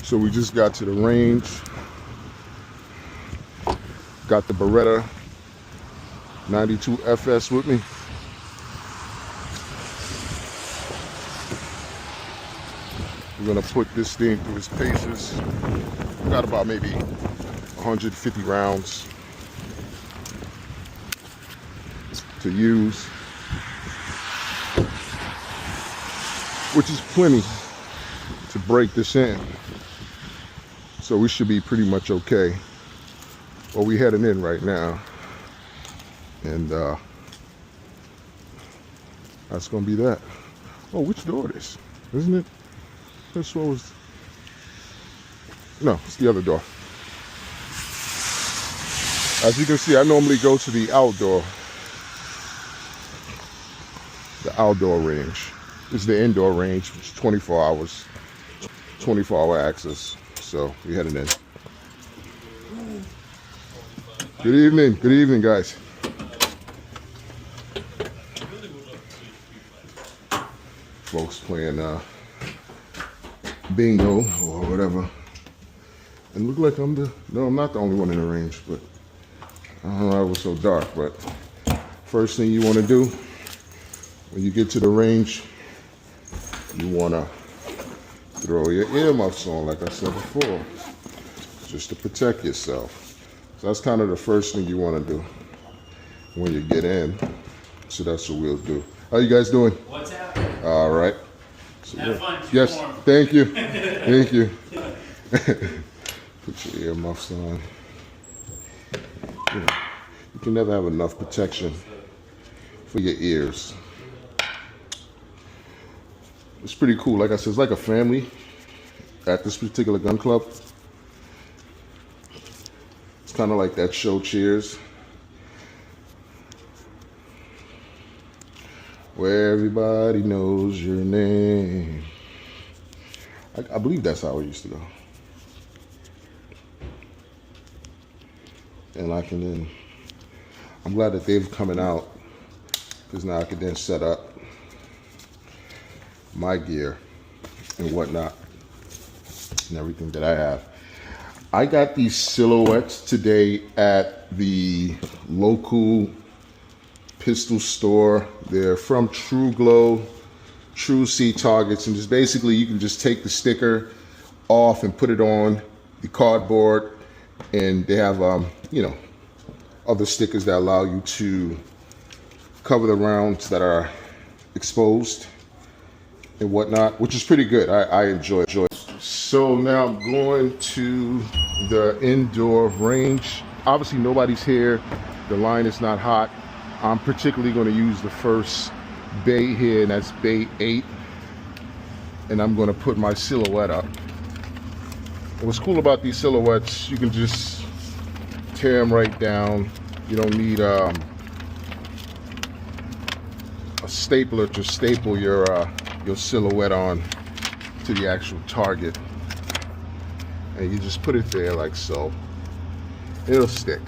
So we just got to the range. Got the Berretta 92 FS with me. We're gonna put this thing through its paces. Got about maybe 150 rounds to use, which is plenty to break this in. So we should be pretty much okay. Well, we're heading in right now, and that's gonna be that. Oh, which door it is? Isn't it? This one was. No, it's the other door. As you can see, I normally go to the outdoor range. This is the indoor range, which is 24 hours, 24-hour access. So we're heading in. Good evening, guys. Folks playing bingo or whatever. And look like I'm not the only one in the range, but I don't know why it was so dark. But first thing you want to do when you get to the range, you want to throw your earmuffs on, like I said before, just to protect yourself. So that's kind of the first thing you want to do when you get in. So that's what we'll do. How you guys doing? What's happening? All right. So, have fun. Yes, thank you. Thank you. Put your earmuffs on. You can never have enough protection for your ears. It's pretty cool. Like I said, it's like a family at this particular gun club. It's kind of like that show Cheers, where everybody knows your name. I believe that's how it used to go. And I'm glad that they've coming out, because now I can then set up my gear and whatnot and everything that I have. I got these silhouettes today at the local pistol store. They're from True Glow, True C Targets, and just basically you can just take the sticker off and put it on the cardboard, and they have other stickers that allow you to cover the rounds that are exposed and whatnot, which is pretty good. I enjoy it. So now I'm going to the indoor range. Obviously nobody's here. The line is not hot. I'm particularly going to use the first bay here, and that's bay 8. And I'm going to put my silhouette up. And what's cool about these silhouettes, you can just tear them right down. You don't need a stapler to staple your silhouette on to the actual target, and you just put it there like so. It'll stick.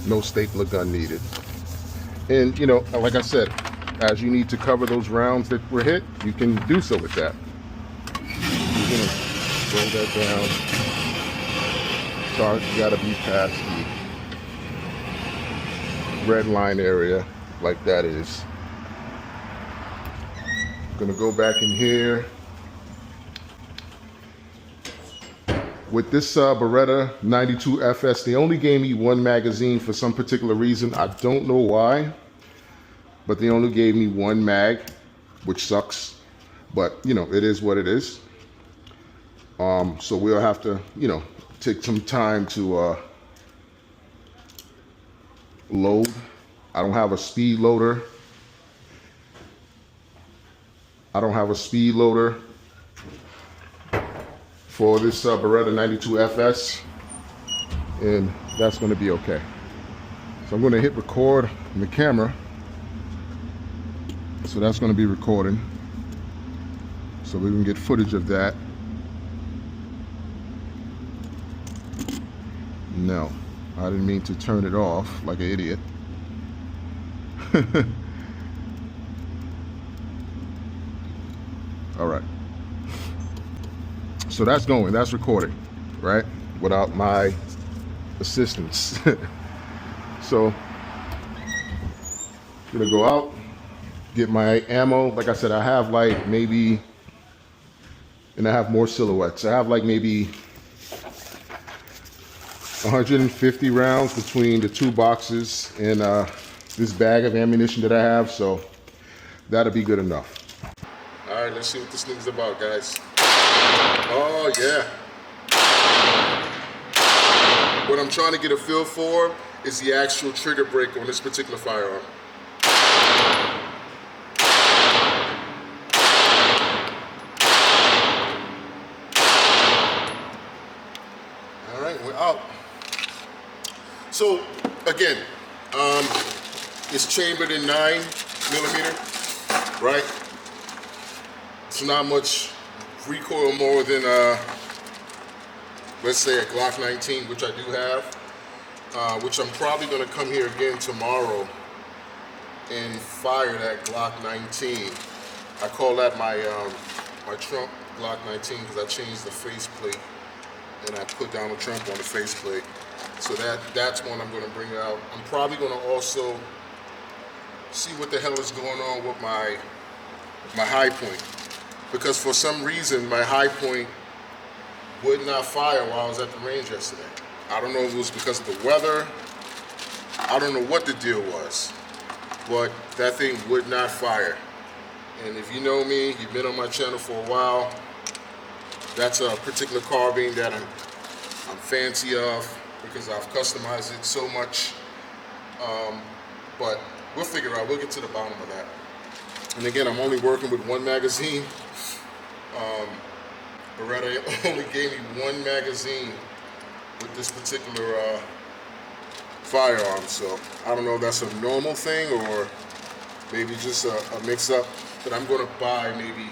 No stapler gun needed. And like I said, as you need to cover those rounds that were hit, you can do so with that. You're gonna roll that down. Target gotta be past the red line area, like that is. Gonna go back in here with this Berretta 92 FS. They only gave me one magazine for some particular reason. I don't know why, but they only gave me one mag, which sucks. But it is what it is. So we'll have to take some time to load. I don't have a speed loader. For this Berretta 92 FS, and that's going to be okay. So I'm going to hit record on the camera. So that's going to be recording. So we can get footage of that. No, I didn't mean to turn it off like an idiot. All right. So that's going, that's recording, right? Without my assistance. So I'm gonna go out, get my ammo. Like I said, I have like maybe, and I have more silhouettes. I have like maybe 150 rounds between the 2 boxes and this bag of ammunition that I have, so that'll be good enough. All right, let's see what this thing's about, guys. Oh yeah. What I'm trying to get a feel for is the actual trigger break on this particular firearm. All right, we're out. So again, it's chambered in 9mm, right? It's not much recoil more than, let's say a Glock 19, which I do have, which I'm probably gonna come here again tomorrow and fire that Glock 19. I call that my my Trump Glock 19 because I changed the faceplate and I put Donald Trump on the faceplate. So that's one I'm gonna bring out. I'm probably gonna also see what the hell is going on with my high point, because for some reason my high point would not fire while I was at the range yesterday. I don't know if it was because of the weather. I don't know what the deal was, but that thing would not fire. And if you know me, you've been on my channel for a while, that's a particular carbine that I'm fancy of because I've customized it so much. But we'll figure out, we'll get to the bottom of that. And again, I'm only working with 1 magazine. Berretta only gave me 1 magazine with this particular firearm, so I don't know if that's a normal thing or maybe just a mix-up. But I'm going to buy maybe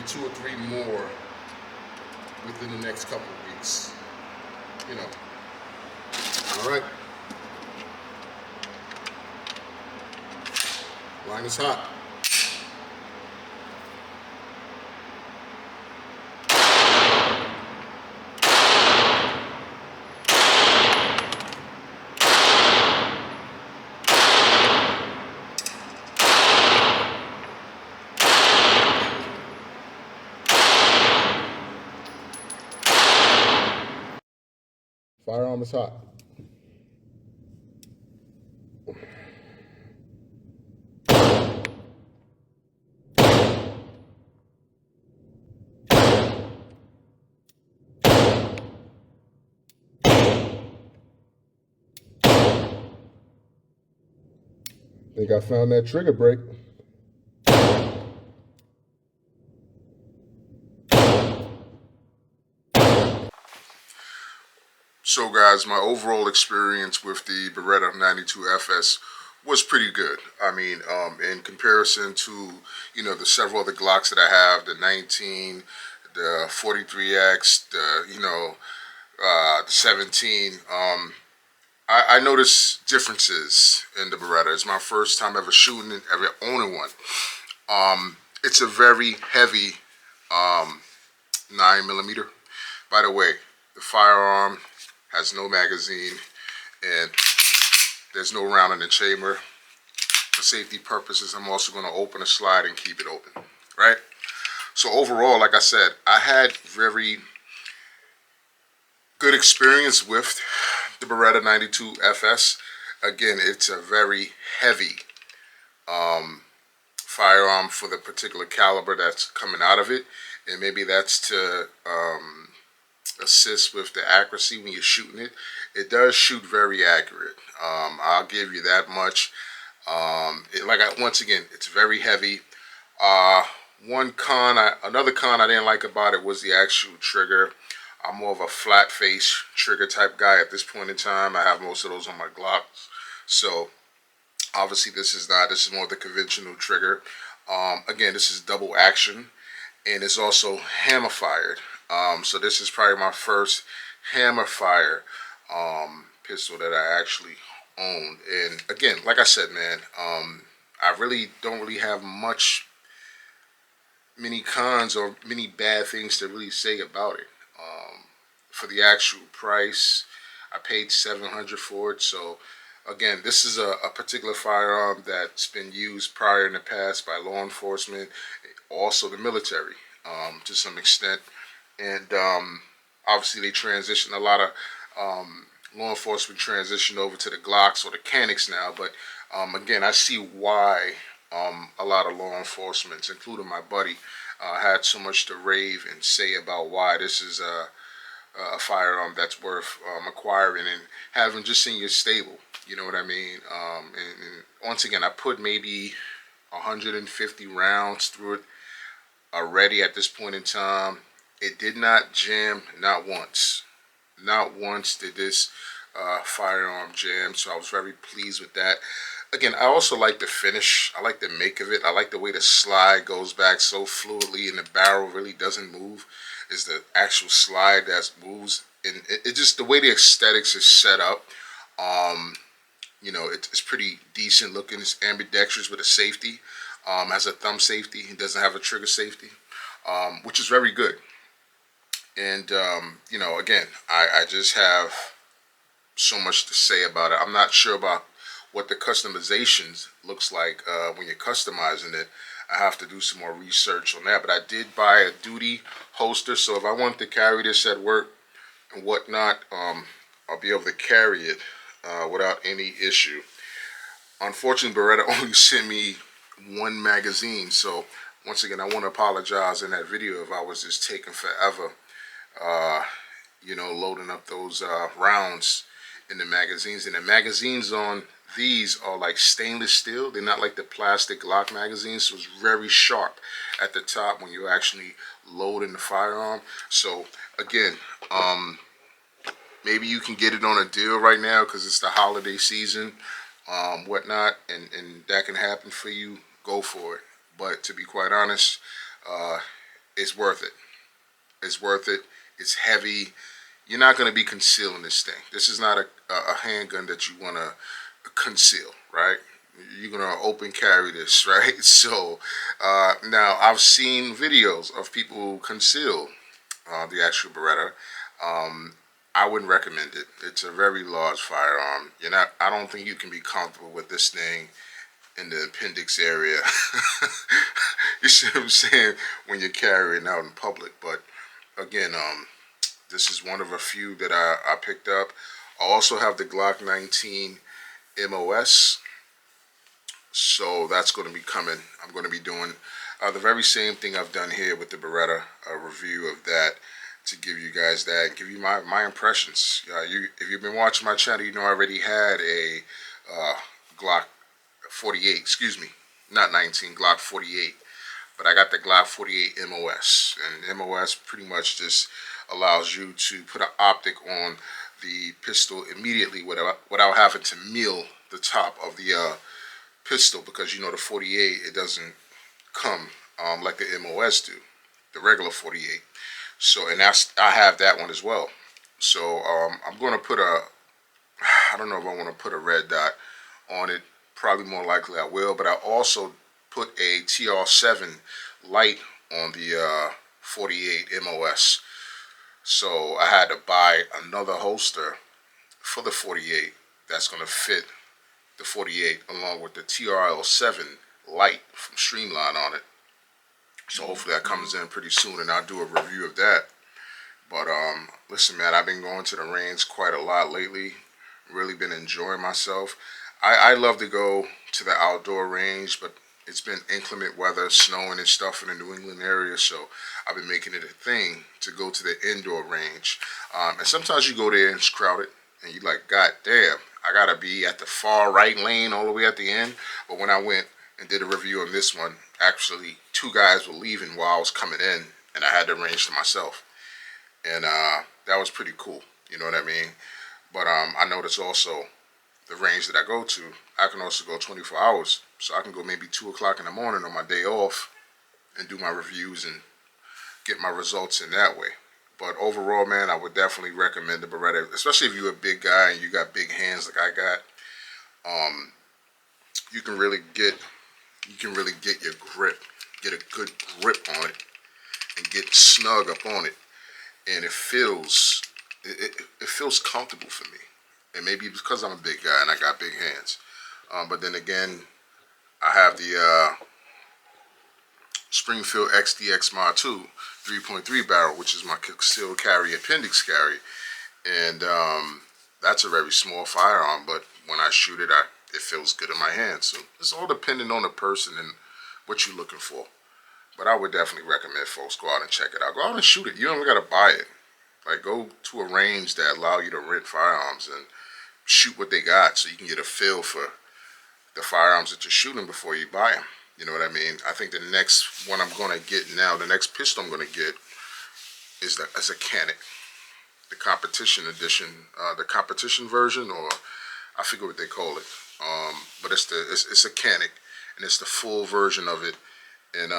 2 or 3 more within the next couple of weeks. You know. All right. Line is hot. Firearm is hot. I think I found that trigger break. So guys, my overall experience with the Berretta 92 FS was pretty good. I mean, in comparison to, you know, the several other Glocks that I have, the 19, the 43X, the 17, I noticed differences in the Berretta. It's my first time ever shooting it, ever owning one. It's a very heavy 9mm. By the way, the firearm has no magazine and there's no round in the chamber. For safety purposes, I'm also going to open a slide and keep it open, right? So overall, like I said, I had very good experience with the Berretta 92 FS. Again, it's a very heavy firearm for the particular caliber that's coming out of it, and maybe that's to assist with the accuracy when you're shooting it. It does shoot very accurate. I'll give you that much. Once again, it's very heavy. Another con I didn't like about it was the actual trigger. I'm more of a flat face trigger type guy at this point in time. I have most of those on my Glocks. So obviously this is more of the conventional trigger. Again, this is double action and it's also hammer fired. So this is probably my first hammer fire pistol that I actually owned. And again, like I said, man, I really don't have much many cons or many bad things to really say about it. For the actual price, I paid $700 for it. So again, this is a particular firearm that's been used prior in the past by law enforcement, also the military, to some extent, and obviously they transition a lot of law enforcement transition over to the Glocks or the Canics now. But again, I see why a lot of law enforcement, including my buddy, had so much to rave and say about why this is a firearm that's worth acquiring and having just in your stable. You know what I mean? And once again, I put maybe 150 rounds through it already at this point in time. It did not jam, not once. Not once did this firearm jam, so I was very pleased with that. Again, I also like the finish. I like the make of it. I like the way the slide goes back so fluidly and the barrel really doesn't move. It's the actual slide that moves. And it just, the way the aesthetics is set up, um, it's pretty decent looking. It's ambidextrous with a safety. Has a thumb safety. It doesn't have a trigger safety, which is very good. And, again, I just have so much to say about it. I'm not sure about what the customizations looks like when you're customizing it. I have to do some more research on that. But I did buy a duty holster, so if I wanted to carry this at work and whatnot, I'll be able to carry it without any issue. Unfortunately, Beretta only sent me one magazine, so once again, I want to apologize in that video if I was just taking forever, uh, loading up those rounds in the magazines. And the magazines on these are like stainless steel. They're not like the plastic Glock magazines, so it's very sharp at the top when you're actually loading the firearm. So again, maybe you can get it on a deal right now because it's the holiday season, whatnot, and that can happen for you. Go for it. But to be quite honest, it's worth it. It's worth it. It's heavy. You're not going to be concealing this thing. This is not a handgun that you want to conceal, right? You're going to open carry this, right? So now I've seen videos of people who conceal the actual Beretta. I wouldn't recommend it. It's a very large firearm. I don't think you can be comfortable with this thing in the appendix area. You see what I'm saying? When you're carrying out in public. But again, this is one of a few that I picked up. I also have the Glock 19 MOS. So that's going to be coming. I'm going to be doing the very same thing I've done here with the Beretta, a review of that to give you guys that, give you my impressions. If you've been watching my channel, you know I already had a Glock 48, excuse me, not 19, Glock 48. But I got the Glock 48 MOS. And MOS pretty much just allows you to put an optic on the pistol immediately without having to mill the top of the pistol, because the 48, it doesn't come like the MOS do, the regular 48. So, and I have that one as well. So I'm going to put I don't know if I want to put a red dot on it. Probably more likely I will. But I also put a TR7 light on the 48 MOS. So I had to buy another holster for the 48 that's going to fit the 48 along with the TRL7 light from Streamline on it. So hopefully that comes in pretty soon and I'll do a review of that. But listen, man, I've been going to the range quite a lot lately. Really been enjoying myself. I love to go to the outdoor range, but it's been inclement weather, snowing and stuff in the New England area, so I've been making it a thing to go to the indoor range. And sometimes you go there and it's crowded, and you're like, God damn, I gotta be at the far right lane all the way at the end. But when I went and did a review on this one, actually 2 guys were leaving while I was coming in, and I had the range to myself. And that was pretty cool, you know what I mean? But I noticed also the range that I go to, I can also go 24 hours. So I can go maybe 2 o'clock in the morning on my day off and do my reviews and get my results in that way. But overall, man, I would definitely recommend the Beretta, especially if you're a big guy and you got big hands like I got. You can really get your grip get a good grip on it and get snug up on it, and it feels it feels comfortable for me. And maybe because I'm a big guy and I got big hands, but then again, I have the Springfield XDX Mod 2 3.3 barrel, which is my concealed carry appendix carry, and that's a very small firearm, but when I shoot it, it feels good in my hands. So it's all depending on the person and what you're looking for. But I would definitely recommend folks go out and check it out. Go out and shoot it. You don't got to buy it. Like, go to a range that allow you to rent firearms and shoot what they got, so you can get a feel for the firearms that you're shooting before you buy them. You know what I mean? I think the next one I'm going to get now, the next pistol I'm going to get is a Canic, the competition edition, the competition version, or I forget what they call it. But it's a Canic, and it's the full version of it, and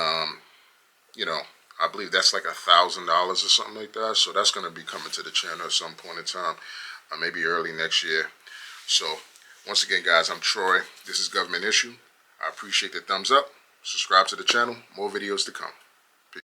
you know, I believe that's like $1,000 or something like that. So that's going to be coming to the channel at some point in time, maybe early next year. So once again, guys, I'm Troy. This is Government Issue. I appreciate the thumbs up. Subscribe to the channel. More videos to come.